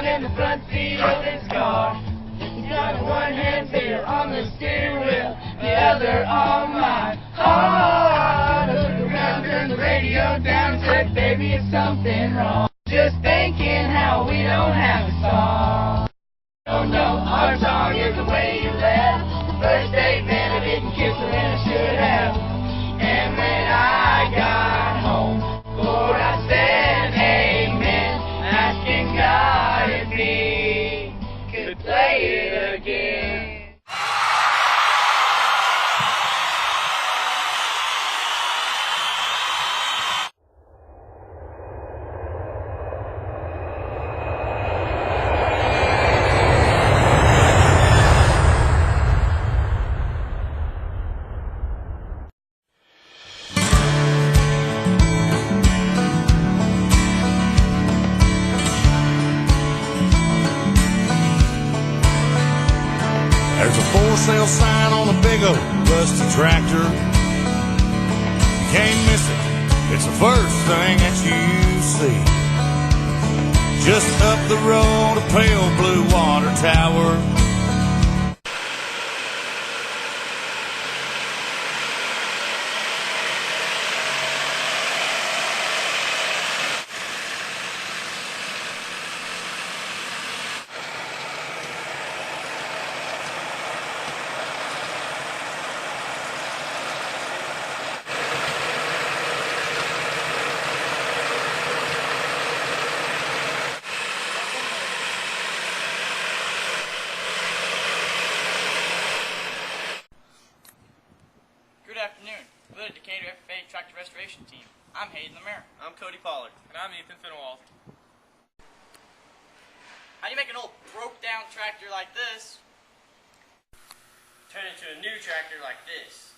dog in the front seat of his car. He's got a one-hand feel on the steering wheel, the other on my heart. I look around, turn the radio down, and said, baby, it's something wrong. Just thinking how we don't have a song. Oh no, our song is the way you left. First date, man, I didn't kiss her and I should have. And when I got home, Lord, I said amen, asking God if he could play it again. There's a for sale sign on a big old rusty tractor. You can't miss it, it's the first thing that you see. Just up the road, a pale blue water tower. Good afternoon. We're the Decatur FFA Tractor Restoration Team. I'm Hayden Lemaire. I'm Cody Pollard. And I'm Ethan Finalist. How do you make an old broke-down tractor like this Turn into a new tractor like this.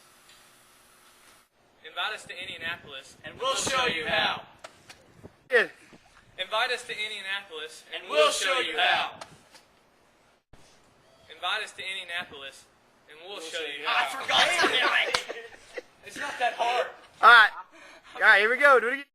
Invite us to Indianapolis, and we'll show you how. Invite us to Indianapolis, And we'll show you how. Invite us to Indianapolis, and we'll show you I how. forgot to do it. It's not that hard. All right, here we go. Do it again.